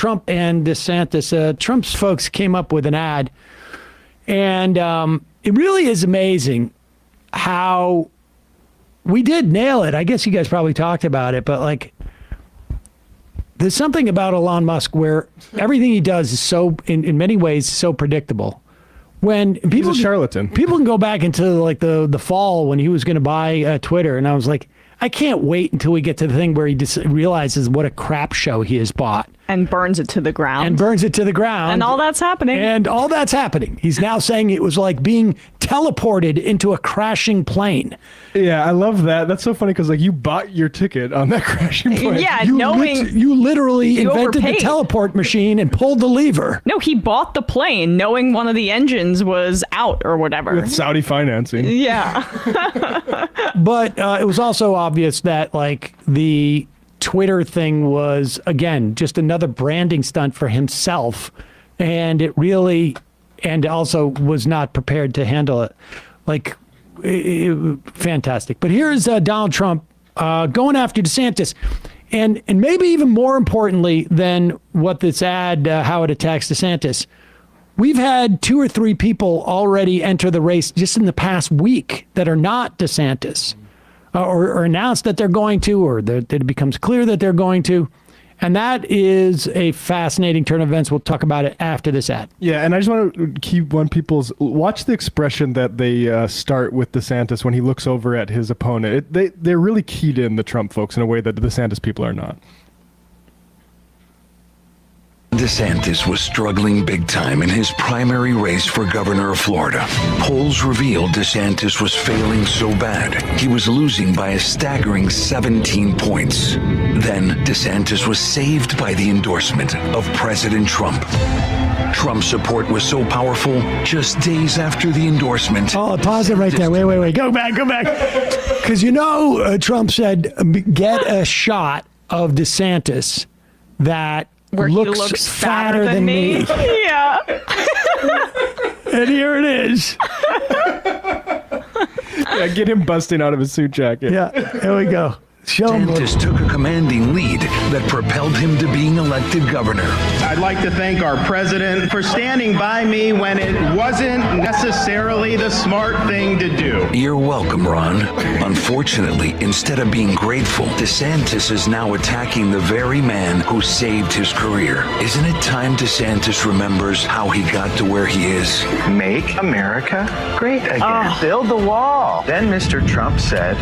Trump and DeSantis. Trump's folks came up with an ad, and it really is amazing how we did nail it. I guess you guys probably talked about it, but like, there's something about Elon Musk where everything he does is so, in many ways, so predictable. When people, he's a charlatan. People can go back into like the fall when he was going to buy Twitter, and I was like, I can't wait until we get to the thing where he realizes what a crap show he has bought. And burns it to the ground. And all that's happening. He's now saying it was like being teleported into a crashing plane. Yeah, I love that. That's so funny because like you bought your ticket on that crashing plane. Yeah, you literally invented the teleport machine and pulled the lever. No, he bought the plane knowing one of the engines was out or whatever. With Saudi financing. Yeah. But it was also obvious that like the Twitter thing was, again, just another branding stunt for himself. And it really, and also was not prepared to handle it. Like, fantastic. But here's Donald Trump going after DeSantis. And maybe even more importantly than what this ad, how it attacks DeSantis, we've had 2 or 3 people already enter the race just in the past week that are not DeSantis. Or announced that they're going to, or that it becomes clear that they're going to. And that is a fascinating turn of events. We'll talk about it after this ad. Yeah, and I just want to watch the expression that they start with DeSantis when he looks over at his opponent. They're really keyed in, the Trump folks, in a way that the DeSantis people are not. DeSantis was struggling big time in his primary race for governor of Florida. Polls revealed DeSantis was failing so bad, he was losing by a staggering 17 points. Then DeSantis was saved by the endorsement of President Trump. Trump's support was so powerful, just days after the endorsement. Oh, pause it right there. Wait. Go back. Because Trump said, get a shot of DeSantis that where looks he looks fatter than me. Yeah. And here it is. Yeah, get him busting out of his suit jacket. Yeah, here we go. DeSantis took a commanding lead that propelled him to being elected governor. I'd like to thank our president for standing by me when it wasn't necessarily the smart thing to do. You're welcome, Ron. Unfortunately, instead of being grateful, DeSantis is now attacking the very man who saved his career. Isn't it time DeSantis remembers how he got to where he is? Make America great again. Build the wall. Then Mr. Trump said,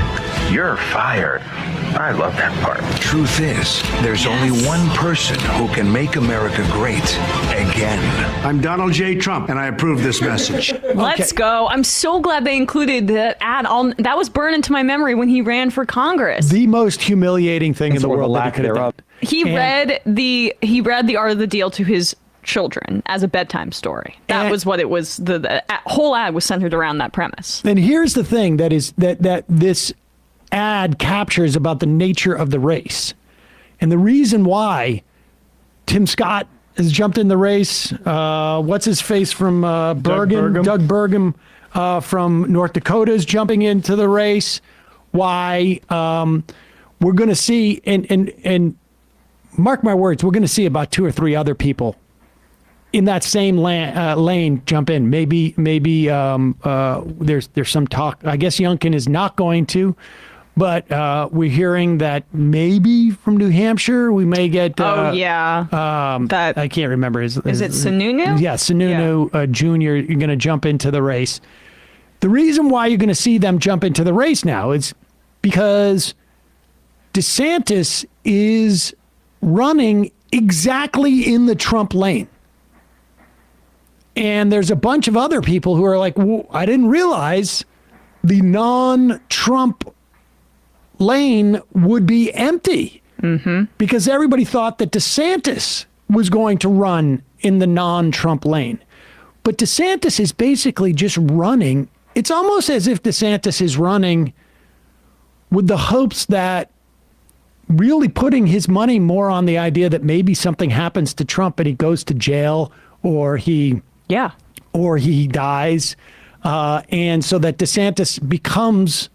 "You're fired." I love that part. Truth is, there's only one person who can make America great again. I'm Donald J. Trump, and I approve this message. Let's go. I'm so glad they included that ad. That was burned into my memory when he ran for Congress. The most humiliating thing in the world that he could have done. He read the Art of the Deal to his children as a bedtime story. That was what it was. The whole ad was centered around that premise. And here's the thing that this ad captures about the nature of the race. And the reason why Tim Scott has jumped in the race, what's his face from Bergen? Doug Burgum from North Dakota is jumping into the race. Why we're going to see, and mark my words, we're going to see about 2 or 3 other people in that same lane jump in. Maybe there's some talk. I guess Youngkin is not going to. But we're hearing that maybe from New Hampshire we may get. That I can't remember. Is it Sununu? Yeah, Sununu Jr. You're going to jump into the race. The reason why you're going to see them jump into the race now is because DeSantis is running exactly in the Trump lane. And there's a bunch of other people who are like, I didn't realize the non-Trump lane would be empty, because everybody thought that DeSantis was going to run in the non-Trump lane. But DeSantis is basically just running. It's almost as if DeSantis is running with the hopes that really putting his money more on the idea that maybe something happens to Trump and he goes to jail or he dies. And so that DeSantis becomes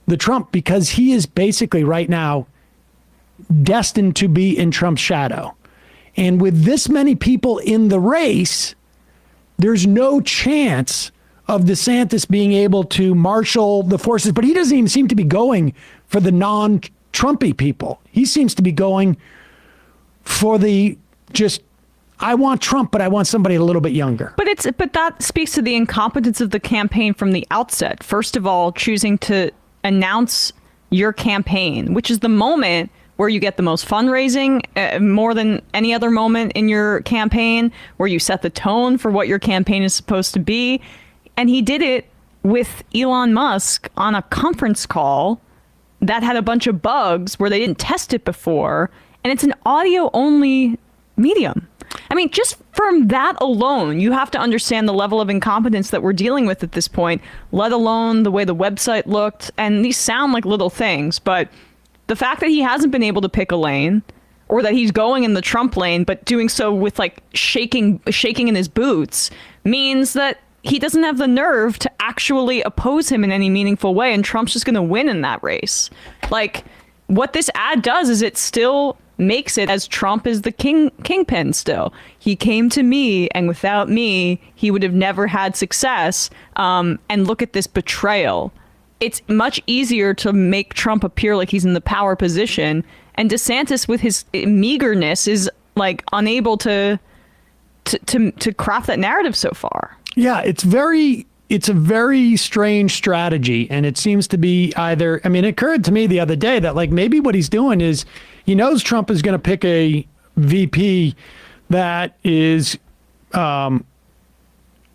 the Trump, because he is basically right now destined to be in Trump's shadow. And with this many people in the race, there's no chance of DeSantis being able to marshal the forces. But he doesn't even seem to be going for the non-Trumpy people. He seems to be going for the just, I want Trump, but I want somebody a little bit younger. But that speaks to the incompetence of the campaign from the outset. First of all, choosing to announce your campaign, which is the moment where you get the most fundraising, more than any other moment in your campaign, where you set the tone for what your campaign is supposed to be. And he did it with Elon Musk on a conference call that had a bunch of bugs where they didn't test it before. And it's an audio only medium. I mean, just from that alone, you have to understand the level of incompetence that we're dealing with at this point, let alone the way the website looked. And these sound like little things, but the fact that he hasn't been able to pick a lane, or that he's going in the Trump lane, but doing so with like shaking in his boots, means that he doesn't have the nerve to actually oppose him in any meaningful way. And Trump's just going to win in that race. Like, what this ad does is it still makes it as Trump is the kingpin still. He came to me, and without me, he would have never had success. And look at this betrayal. It's much easier to make Trump appear like he's in the power position. And DeSantis, with his meagerness, is like unable to craft that narrative so far. Yeah, it's a very strange strategy. And it seems to be either, I mean, it occurred to me the other day that like maybe what he's doing is he knows Trump is going to pick a VP that is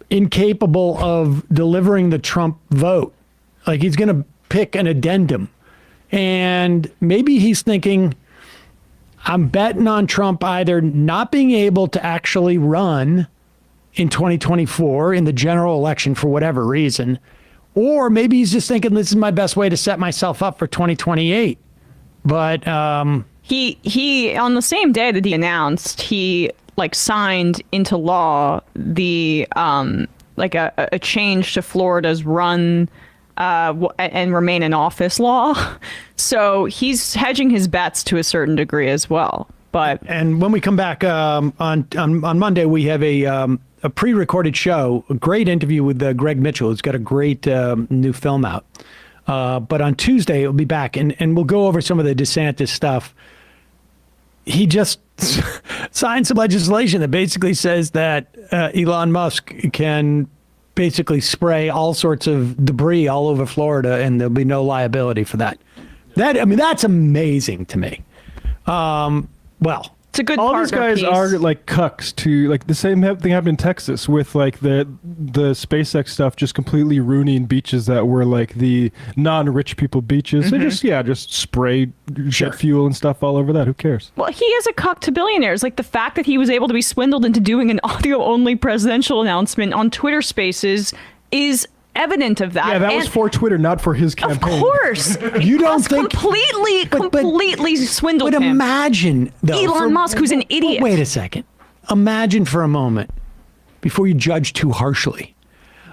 incapable of delivering the Trump vote. Like he's going to pick an addendum. And maybe he's thinking, I'm betting on Trump either not being able to actually run in 2024 in the general election for whatever reason, or maybe he's just thinking this is my best way to set myself up for 2028. But he on the same day that he announced, he like signed into law the like a change to Florida's run and remain in office law. So he's hedging his bets to a certain degree as well. And when we come back on Monday, we have a pre-recorded show, a great interview with Greg Mitchell, who's got a great new film out. But on Tuesday, it'll be back, and we'll go over some of the DeSantis stuff. He just signed some legislation that basically says that Elon Musk can basically spray all sorts of debris all over Florida, and there'll be no liability for that. That's amazing to me. Well, it's a good all these guys piece. are like cucks to like the same thing happened in Texas with like the SpaceX stuff just completely ruining beaches that were like the non-rich people beaches. Mm-hmm. They just spray jet fuel and stuff all over that. Who cares? Well, he is a cuck to billionaires. Like the fact that he was able to be swindled into doing an audio-only presidential announcement on Twitter Spaces is evident of that. Yeah, that was for Twitter, not for his campaign. Of course. You don't think completely swindled but him. Imagine though, Elon Musk, who's an idiot. Wait a second. Imagine for a moment, before you judge too harshly.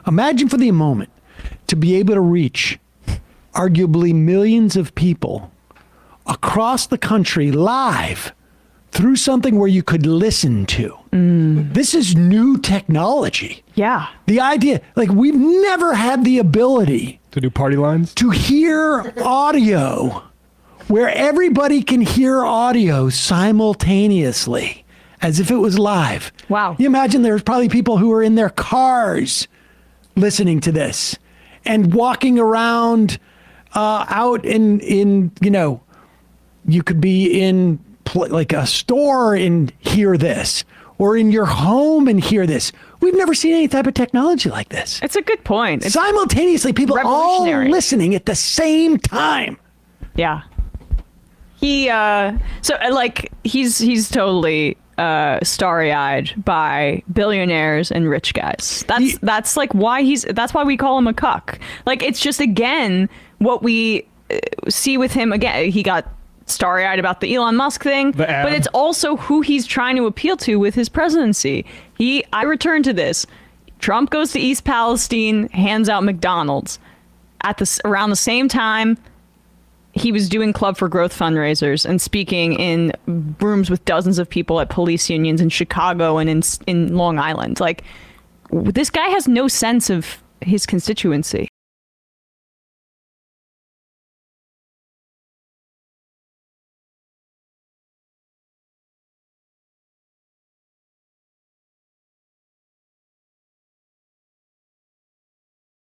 Imagine for the moment to be able to reach arguably millions of people across the country live through something where you could listen to. This is new technology. Yeah. The idea, like we've never had the ability to do party lines, to hear audio where everybody can hear audio simultaneously as if it was live. Wow. You imagine there's probably people who are in their cars listening to this and walking around out in you could be in like a store and hear this, or in your home and hear this. We've never seen any type of technology like this. It's a good point. It's simultaneously, people all listening at the same time. Yeah. He he's totally starry-eyed by billionaires and rich guys. That's like why that's why we call him a cuck. Like it's just again what we see with him again. He got starry-eyed about the Elon Musk thing, but it's also who he's trying to appeal to with his presidency. I return to this. Trump goes to East Palestine, hands out McDonald's. Around the same time, he was doing Club for Growth fundraisers and speaking in rooms with dozens of people at police unions in Chicago and in Long Island. Like, this guy has no sense of his constituency.